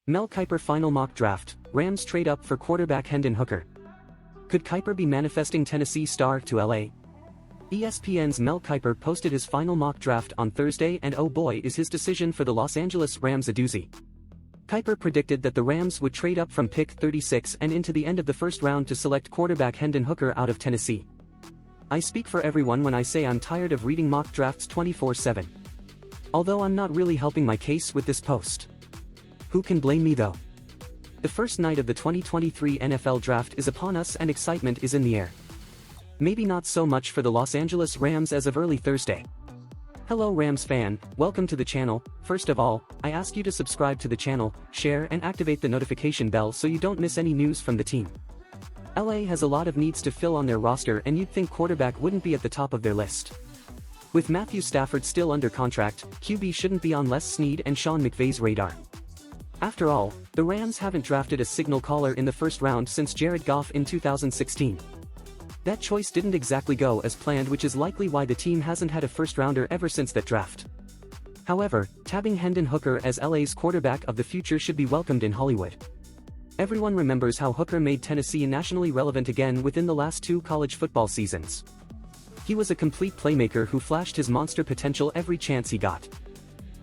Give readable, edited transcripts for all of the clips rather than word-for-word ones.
MEL Kiper final mock draft, Rams trade up for quarterback Hendon Hooker. Could Kiper be manifesting Tennessee star to LA? ESPN's MEL Kiper posted his final mock draft on Thursday, and oh boy is his decision for the Los Angeles Rams a doozy. Kiper predicted that the Rams would trade up from pick 36 and into the end of the first round to select quarterback Hendon Hooker out of Tennessee. I speak for everyone when I say I'm tired of reading mock drafts 24/7. Although I'm not really helping my case with this post. Who can blame me though? The first night of the 2023 NFL Draft is upon us and excitement is in the air. Maybe not so much for the Los Angeles Rams as of early Thursday. Hello Rams fan, welcome to the channel. First of all, I ask you to subscribe to the channel, share and activate the notification bell so you don't miss any news from the team. LA has a lot of needs to fill on their roster, and you'd think quarterback wouldn't be at the top of their list. With Matthew Stafford still under contract, QB shouldn't be on Les Snead and Sean McVay's radar. After all, the Rams haven't drafted a signal caller in the first round since Jared Goff in 2016. That choice didn't exactly go as planned, which is likely why the team hasn't had a first-rounder ever since that draft. However, tabbing Hendon Hooker as LA's quarterback of the future should be welcomed in Hollywood. Everyone remembers how Hooker made Tennessee nationally relevant again within the last 2 college football seasons. He was a complete playmaker who flashed his monster potential every chance he got.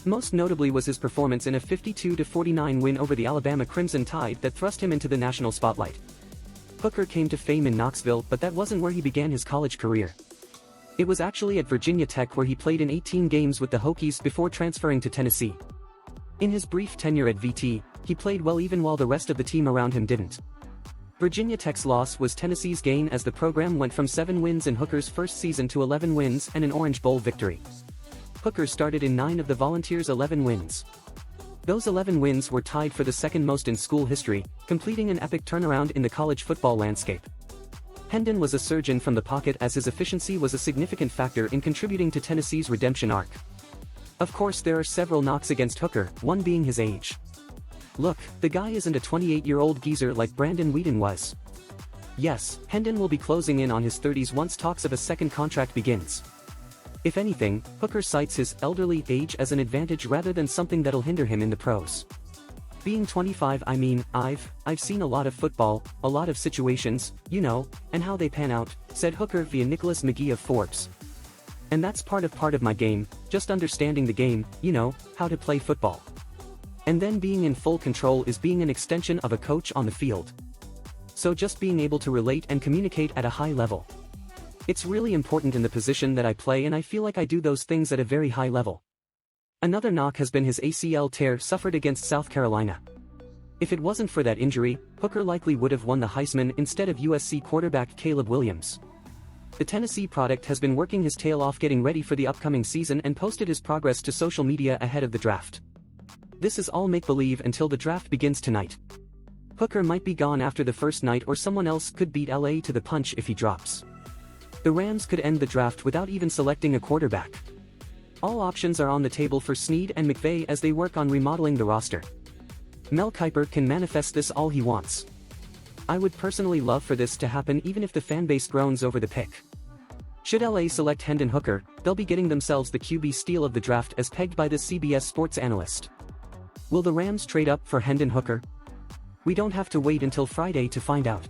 Most notably was his performance in a 52-49 win over the Alabama Crimson Tide that thrust him into the national spotlight. Hooker came to fame in Knoxville, but that wasn't where he began his college career. It was actually at Virginia Tech, where he played in 18 games with the Hokies before transferring to Tennessee. In his brief tenure at VT, he played well even while the rest of the team around him didn't. Virginia Tech's loss was Tennessee's gain, as the program went from 7 wins in Hooker's first season to 11 wins and an Orange Bowl victory. Hooker started in 9 of the Volunteers' 11 wins. Those 11 wins were tied for the second most in school history, completing an epic turnaround in the college football landscape. Hendon was a surgeon from the pocket, as his efficiency was a significant factor in contributing to Tennessee's redemption arc. Of course, there are several knocks against Hooker, one being his age. Look, the guy isn't a 28-year-old geezer like Brandon Weeden was. Yes, Hendon will be closing in on his 30s once talks of a second contract begins. If anything, Hooker cites his elderly age as an advantage rather than something that'll hinder him in the pros. Being 25, I mean, I've seen a lot of football, a lot of situations, you know, and how they pan out, said Hooker via Nicholas McGee of Forbes. And that's part of my game, just understanding the game, you know, how to play football. And then being in full control is being an extension of a coach on the field. So just being able to relate and communicate at a high level. It's really important in the position that I play, and I feel like I do those things at a very high level. Another knock has been his ACL tear suffered against South Carolina. If it wasn't for that injury, Hooker likely would have won the Heisman instead of USC quarterback Caleb Williams. The Tennessee product has been working his tail off getting ready for the upcoming season and posted his progress to social media ahead of the draft. This is all make-believe until the draft begins tonight. Hooker might be gone after the first night, or someone else could beat LA to the punch if he drops. The Rams could end the draft without even selecting a quarterback. All options are on the table for Snead and McVay as they work on remodeling the roster. MEL Kiper can manifest this all he wants. I would personally love for this to happen, even if the fanbase groans over the pick. Should LA select Hendon Hooker, they'll be getting themselves the QB steal of the draft, as pegged by this CBS Sports analyst. Will the Rams trade up for Hendon Hooker? We don't have to wait until Friday to find out.